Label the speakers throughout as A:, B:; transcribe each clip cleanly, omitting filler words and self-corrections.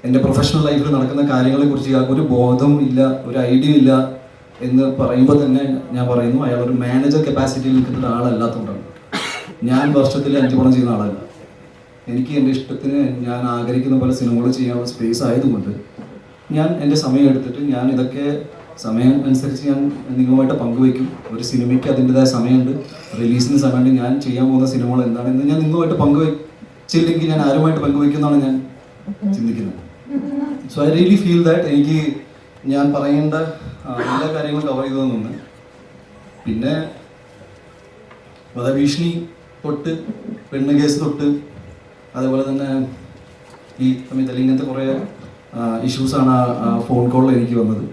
A: എൻ്റെ പ്രൊഫഷണൽ ലൈഫിൽ നടക്കുന്ന കാര്യങ്ങളെക്കുറിച്ച് ഇയാൾക്ക് ഒരു ബോധം ഇല്ല, ഒരു ഐഡിയ ഇല്ല എന്ന് പറയുമ്പോൾ തന്നെ ഞാൻ പറയുന്നു അയാൾ ഒരു മാനേജർ കപ്പാസിറ്റിയിൽ നിൽക്കുന്ന ഒരാളല്ലാത്തതുകൊണ്ടാണ്. ഞാൻ വർഷത്തിൽ 5 പടം ചെയ്യുന്ന ആളല്ല. എനിക്ക് എൻ്റെ ഇഷ്ടത്തിന് ഞാൻ ആഗ്രഹിക്കുന്ന പോലെ സിനിമകൾ ചെയ്യാനുള്ള സ്പേസ് ആയതുകൊണ്ട് ഞാൻ എൻ്റെ സമയം എടുത്തിട്ട് ഞാൻ ഇതൊക്കെ സമയം അനുസരിച്ച് ഞാൻ നിങ്ങളുമായിട്ട് പങ്കുവയ്ക്കും. ഒരു സിനിമയ്ക്ക് അതിൻ്റെതായ സമയമുണ്ട്, റിലീസിന് സമയമുണ്ട്. ഞാൻ ചെയ്യാൻ പോകുന്ന സിനിമകൾ എന്താണെന്ന് ഞാൻ നിങ്ങളുമായിട്ട് പങ്കുവയ്ച്ചില്ലെങ്കിൽ ഞാൻ ആരുമായിട്ട് പങ്കുവയ്ക്കുന്നതാണ് ഞാൻ ചിന്തിക്കുന്നത്. So I really feel that എനിക്ക് ഞാൻ പറയേണ്ട എല്ലാ കാര്യങ്ങളും കവർ ചെയ്തു തന്നു. പിന്നെ വധഭീഷണി തൊട്ട് പെണ്ണ് കേസ് തൊട്ട് അതേപോലെ തന്നെ ഈ സമയത്ത് ഇങ്ങനത്തെ കുറേ ഇഷ്യൂസാണ് ആ ഫോൺ കോളിൽ എനിക്ക് വന്നത്.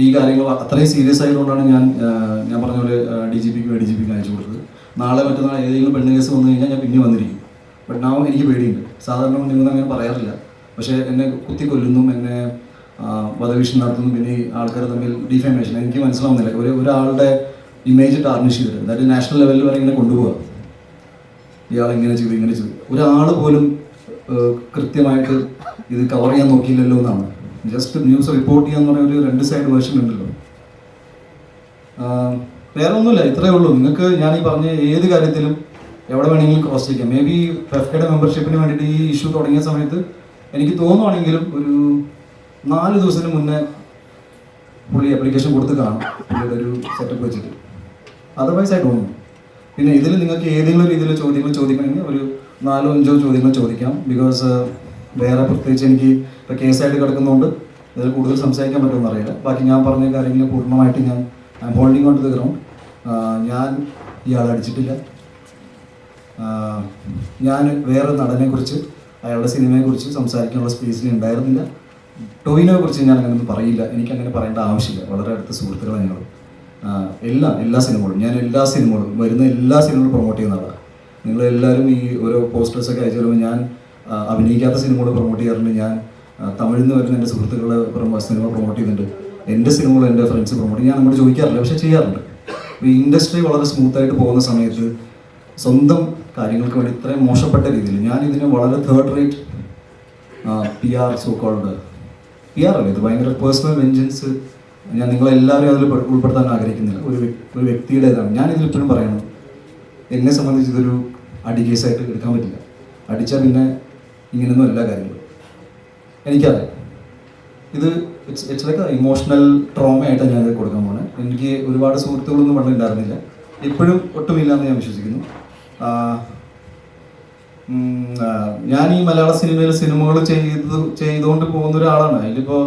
A: ഈ കാര്യങ്ങൾ അത്രയും സീരിയസ് ആയതുകൊണ്ടാണ് ഞാൻ പറഞ്ഞ പോലെ DGPക്ക് അയച്ചു കൊടുത്തത്. നാളെ മറ്റന്നാൾ ഏതെങ്കിലും പെണ്ണ് കേസ് വന്നു കഴിഞ്ഞാൽ ഞാൻ പിന്നെ വന്നിരിക്കും. ബട്ട് നാ എനിക്ക് പേടിയുണ്ട്. സാധാരണ നിങ്ങൾ അങ്ങനെ പറയാറില്ല, പക്ഷേ എന്നെ കുത്തി കൊല്ലുന്നു, എന്നെ വധഭീഷണി നടത്തുന്നു, പിന്നെ ഈ ആൾക്കാർ തമ്മിൽ ഡിഫേമേഷൻ എനിക്ക് മനസ്സിലാവുന്നില്ല. ഒരാളുടെ ഇമേജ് ടാർണിഷ് ചെയ്തിട്ട് അതായത് നാഷണൽ ലെവലിൽ വരെ ഇങ്ങനെ കൊണ്ടുപോകുക. ഇയാൾ ഇങ്ങനെ ചെയ്തു ഒരാൾ പോലും കൃത്യമായിട്ട് ഇത് കവർ ചെയ്യാൻ നോക്കിയില്ലല്ലോ എന്നാണ്. ജസ്റ്റ് ന്യൂസ് റിപ്പോർട്ട് ചെയ്യാന്ന് പറഞ്ഞ ഒരു 2 സൈഡ് വേർഷൻ ഉണ്ടല്ലോ. വേറെ ഒന്നുമില്ല, ഇത്രയേ ഉള്ളൂ. നിങ്ങൾക്ക് ഞാൻ ഈ പറഞ്ഞ ഏത് കാര്യത്തിലും എവിടെ വേണമെങ്കിലും ക്രോസ് ചെയ്യാം. മേ ബി ഫെഫ്കയുടെ മെമ്പർഷിപ്പിന് വേണ്ടിയിട്ട് ഈ ഇഷ്യൂ തുടങ്ങിയ സമയത്ത് എനിക്ക് തോന്നുവാണെങ്കിലും ഒരു 4 ദിവസത്തിന് മുന്നേ പുള്ളി ആപ്ലിക്കേഷൻ കൊടുത്ത് കാണും, പുള്ളിയുടെ ഒരു സെറ്റപ്പ് വെച്ചിട്ട്. അതർവൈസ് ആയിട്ട് തോന്നുന്നു. പിന്നെ ഇതിൽ നിങ്ങൾക്ക് ഏതെങ്കിലും രീതിയിൽ ചോദ്യങ്ങൾ ചോദിക്കണമെങ്കിൽ ഒരു 4-5 ചോദ്യങ്ങൾ ചോദിക്കാം. ബിക്കോസ് വേറെ പ്രത്യേകിച്ച് എനിക്ക് ഇപ്പോൾ കേസായിട്ട് കിടക്കുന്നതുകൊണ്ട് ഇതിൽ കൂടുതൽ സംസാരിക്കാൻ പറ്റുമെന്ന് അറിയില്ല. ബാക്കി ഞാൻ പറഞ്ഞ കാര്യങ്ങൾ പൂർണ്ണമായിട്ട് I am holding on to the ground. ഞാൻ ഇയാളെ അടിച്ചിട്ടില്ല. ഞാൻ വേറെ നടനെക്കുറിച്ച് അയാളുടെ സിനിമയെക്കുറിച്ച് സംസാരിക്കാനുള്ള സ്പേസിൽ ഉണ്ടായിരുന്നില്ല. ടോവിനോയെ കുറിച്ച് ഞാൻ അങ്ങനെയൊന്നും പറയില്ല, എനിക്കങ്ങനെ പറയേണ്ട ആവശ്യമില്ല. വളരെ അടുത്ത സുഹൃത്തുക്കളാണ് ഞങ്ങൾ. എല്ലാ സിനിമകളും വരുന്ന എല്ലാ സിനിമകളും പ്രൊമോട്ട് ചെയ്യുന്ന ആളാണ്. നിങ്ങളെല്ലാവരും ഈ ഓരോ പോസ്റ്റേഴ്സൊക്കെ അയച്ചു വരുമ്പോൾ ഞാൻ അഭിനയിക്കാത്ത സിനിമകൾ പ്രൊമോട്ട് ചെയ്യാറുണ്ട്. ഞാൻ തമിഴിൽ നിന്ന് വരുന്ന എൻ്റെ സുഹൃത്തുക്കളെ സിനിമ പ്രൊമോട്ട് ചെയ്യുന്നുണ്ട്. എൻ്റെ സിനിമകൾ എൻ്റെ ഫ്രണ്ട്സ് പ്രൊമോട്ട് ചെയ്യും. ഞാൻ അങ്ങോട്ട് ചോദിക്കാറില്ല, പക്ഷേ ചെയ്യാറുണ്ട്. ഈ ഇൻഡസ്ട്രി വളരെ സ്മൂത്തായിട്ട് പോകുന്ന സമയത്ത് സ്വന്തം കാര്യങ്ങൾക്ക് വേണ്ടി ഇത്രയും മോശപ്പെട്ട രീതിയിൽ ഞാൻ ഇതിനെ വളരെ third rate PR so-called PR അല്ലേ, ഇത് ഭയങ്കര പേഴ്സണൽ വെഞ്ചൻസ് ഞാൻ നിങ്ങളെല്ലാവരും അതിൽ ഉൾപ്പെടുത്താൻ ആഗ്രഹിക്കുന്നില്ല. ഒരു വ്യക്തിയുടേതാണ്. ഞാനിതിലിപ്പോഴും പറയണം, എന്നെ സംബന്ധിച്ച് ഇതൊരു അടി കേസായിട്ട് എടുക്കാൻ പറ്റില്ല. അടിച്ചാൽ പിന്നെ ഇങ്ങനെയൊന്നും എല്ലാ കാര്യങ്ങളും എനിക്കറിയാം. ഇത് ഇറ്റ്സ് ലൈക്ക് ഇമോഷണൽ ട്രോമയായിട്ടാണ് ഞാനിത് കൊടുക്കാൻ പോകുന്നത്. എനിക്ക് ഒരുപാട് സുഹൃത്തുക്കളൊന്നും പണ്ട് ഉണ്ടായിരുന്നില്ല, ഇപ്പോഴും ഒട്ടുമില്ല എന്ന് ഞാൻ വിശ്വസിക്കുന്നു. ഞാൻ ഈ മലയാള സിനിമകൾ ചെയ്തുകൊണ്ട് പോകുന്ന ഒരാളാണ്. അതിലിപ്പോൾ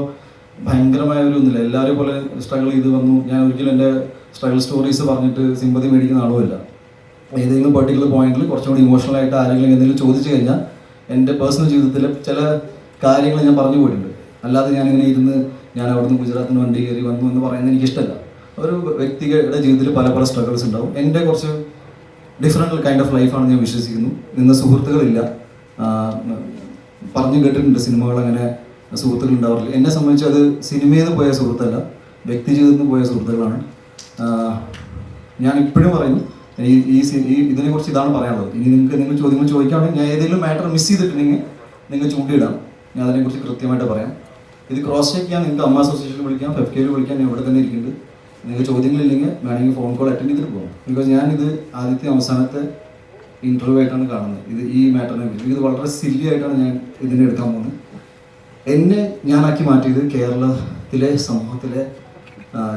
A: ഭയങ്കരമായ ഒരു ഒന്നുമില്ല. എല്ലാവരും പോലെ സ്ട്രഗിൾ ചെയ്ത് വന്നു. ഞാൻ ഒരിക്കലും എൻ്റെ സ്ട്രഗിൾ സ്റ്റോറീസ് പറഞ്ഞിട്ട് സിമ്പതി മേടിക്കുന്ന ആളുമല്ല. ഏതെങ്കിലും പെർട്ടിക്കുലർ പോയിന്റിൽ കുറച്ചും കൂടി ഇമോഷണലായിട്ട് ആരെങ്കിലും എന്തെങ്കിലും ചോദിച്ചു കഴിഞ്ഞാൽ എൻ്റെ പേഴ്സണൽ ജീവിതത്തിൽ ചില കാര്യങ്ങൾ ഞാൻ പറഞ്ഞു പോയിട്ടുണ്ട്. അല്ലാതെ ഞാനിങ്ങനെ ഇരുന്ന് ഞാൻ അവിടുന്ന് ഗുജറാത്തിന് വണ്ടി കയറി വന്നു എന്ന് പറയുന്നത് എനിക്കിഷ്ടമല്ല. ഒരു വ്യക്തിയുടെ ജീവിതത്തിൽ പല സ്ട്രഗിൾസ് ഉണ്ടാവും. എൻ്റെ കുറച്ച് ഡിഫറെൻറ്റ് കൈൻഡ് ഓഫ് ലൈഫാണെന്ന് ഞാൻ വിശ്വസിക്കുന്നു. നിന്ന് സുഹൃത്തുക്കളില്ല, പറഞ്ഞു കേട്ടിട്ടുണ്ട് സിനിമകൾ അങ്ങനെ സുഹൃത്തുക്കൾ ഉണ്ടാവാറില്ല. എന്നെ സംബന്ധിച്ച് അത് സിനിമയിൽ നിന്ന് പോയ സുഹൃത്തല്ല, വ്യക്തി ജീവിതത്തിൽ നിന്ന് പോയ സുഹൃത്തുക്കളാണ്. ഞാൻ ഇപ്പോഴും പറയുന്നു, ഈ ഇതിനെക്കുറിച്ച് ഇതാണ് പറയാനുള്ളത്. ഇനി നിങ്ങൾ ചോദ്യങ്ങൾ ചോദിക്കുകയാണെങ്കിൽ ഞാൻ ഏതെങ്കിലും മാറ്റർ മിസ് ചെയ്തിട്ടുണ്ടെങ്കിൽ നിങ്ങൾ ചൂണ്ടിയിടാം, ഞാൻ അതിനെക്കുറിച്ച് കൃത്യമായിട്ട് പറയാം. ഇത് ക്രോസ് ചെക്ക് ചെയ്യാൻ നിങ്ങൾക്ക് അമ്മ അസോസിയേഷനിൽ വിളിക്കാം, FEFCAയിൽ വിളിക്കാം. ഞാൻ ഇവിടെ തന്നെ ഇരിക്കുന്നുണ്ട്. നിങ്ങൾക്ക് ചോദ്യങ്ങളില്ലെങ്കിൽ വേണമെങ്കിൽ ഫോൺ കോൾ അറ്റൻഡ് ചെയ്തിട്ട് പോകാം. ബിക്കോസ് ഞാനിത് ആദ്യത്തെ അവസാനത്തെ ഇൻ്റർവ്യൂ ആയിട്ടാണ് കാണുന്നത്. ഈ മാറ്ററിനെ കുറിച്ച് ഇത് വളരെ സില്ലി ആയിട്ടാണ് ഞാൻ ഇതിനെ എടുക്കാൻ പോകുന്നത്. എന്നെ ഞാനാക്കി മാറ്റിയത് കേരളത്തിലെ സമൂഹത്തിലെ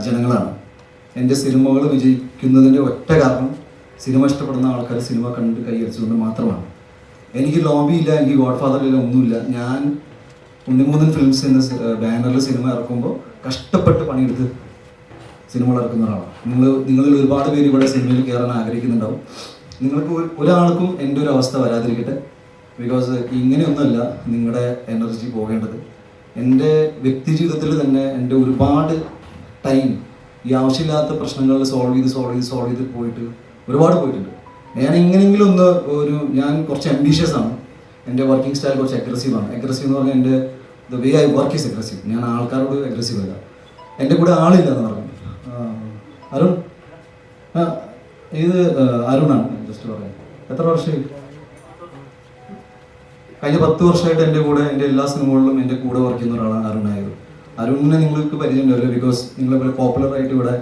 A: ജനങ്ങളാണ്. എൻ്റെ സിനിമകൾ വിജയിക്കുന്നതിൻ്റെ ഒറ്റ കാരണം സിനിമ ഇഷ്ടപ്പെടുന്ന ആൾക്കാർ സിനിമ കണ്ട് കൈയടിച്ചുകൊണ്ട് മാത്രമാണ്. എനിക്ക് ലോബിയില്ല, എനിക്ക് ഗോഡ് ഫാദറില്ല, ഒന്നുമില്ല. ഞാൻ ഉണ്ണിമൂന്നൻ ഫിലിംസ് എന്ന ബാനറിൽ സിനിമ ഇറക്കുമ്പോൾ കഷ്ടപ്പെട്ട് പണിയെടുത്ത് സിനിമകൾ ഇറക്കുന്ന ഒരാളാണ്. നിങ്ങളിൽ ഒരുപാട് പേര് ഇവിടെ സിനിമയിൽ കയറാൻ ആഗ്രഹിക്കുന്നുണ്ടാവും. നിങ്ങൾക്ക് ഒരാൾക്കും എൻ്റെ ഒരു അവസ്ഥ വരാതിരിക്കട്ടെ. ബിക്കോസ് ഇങ്ങനെയൊന്നുമല്ല നിങ്ങളുടെ എനർജി പോകേണ്ടത്. എൻ്റെ വ്യക്തി ജീവിതത്തിൽ തന്നെ എൻ്റെ ഒരുപാട് ടൈം ഈ ആവശ്യമില്ലാത്ത പ്രശ്നങ്ങൾ സോൾവ് ചെയ്ത് ഒരുപാട് പോയിട്ടുണ്ട്. ഞാൻ എങ്ങനെയെങ്കിലും ഞാൻ കുറച്ച് അംബീഷ്യസ് ആണ്. എൻ്റെ വർക്കിംഗ് സ്റ്റൈൽ കുറച്ച് അഗ്രസീവാണ്. അഗ്രസീവ് എന്ന് പറഞ്ഞാൽ എൻ്റെ the way I work is aggressive. ഞാൻ ആൾക്കാരോട് അഗ്രസീവ് അല്ല. എൻ്റെ കൂടെ ആളില്ല എന്ന് പറഞ്ഞു. അരുൺ, ഇത് അരുണാണ്. ജസ്റ്റ് പറയാം, എത്ര വർഷമായി? കഴിഞ്ഞ 10 വർഷമായിട്ട് എൻ്റെ കൂടെ എൻ്റെ എല്ലാ സിനിമകളിലും എൻ്റെ കൂടെ വർക്ക് ചെയ്യുന്ന ഒരാളാണ് അരുൺ നായർ. അരുണിനെ നിങ്ങൾക്ക് പരിചയമുണ്ടാവില്ല, ബിക്കോസ് നിങ്ങളെ പോപ്പുലറായിട്ട് ഇവിടെ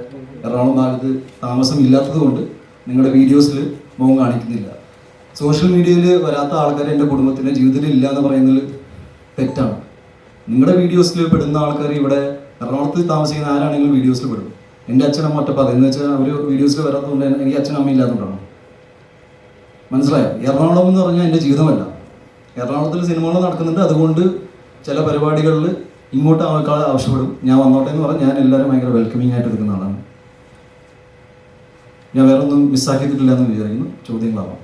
A: എറണാകുളം ഭാഗത്ത് താമസം ഇല്ലാത്തത് കൊണ്ട് നിങ്ങളുടെ വീഡിയോസിൽ മുഖം കാണിക്കുന്നില്ല. സോഷ്യൽ മീഡിയയിൽ വരാത്ത ആൾക്കാർ എൻ്റെ കുടുംബത്തിൻ്റെ ജീവിതത്തിൽ ഇല്ല എന്ന് പറയുന്നത് തെറ്റാണ്. നിങ്ങളുടെ വീഡിയോസിൽ പെടുന്ന ആൾക്കാർ ഇവിടെ എറണാകുളത്ത് താമസിക്കുന്ന ആരാണെങ്കിലും വീഡിയോസിൽ പെടും. എൻ്റെ അച്ഛനമ്മ ഒറ്റപ്പാത എന്ന് വെച്ചാൽ അവർ വീഡിയോസിൽ വരാത്തതുകൊണ്ട് എനിക്ക് അച്ഛനമ്മ ഇല്ലാത്തതുകൊണ്ടാണ്. മനസ്സിലായോ? എറണാകുളം എന്ന് പറഞ്ഞാൽ എൻ്റെ ജീവിതമല്ല. എറണാകുളത്തിൽ സിനിമകൾ നടക്കുന്നുണ്ട്, അതുകൊണ്ട് ചില പരിപാടികളിൽ ഇങ്ങോട്ട് ആൾക്കാർ ആവശ്യപ്പെടും. ഞാൻ വന്നോട്ടെ എന്ന് പറഞ്ഞാൽ ഞാൻ എല്ലാവരും ഭയങ്കര വെൽക്കമിങ് ആയിട്ട് എടുക്കുന്ന ആളാണ്. ഞാൻ വേറെ ഒന്നും മിസ്സാക്കിയിട്ടില്ല എന്ന് വിചാരിക്കുന്നു. ചോദ്യങ്ങളാവാം.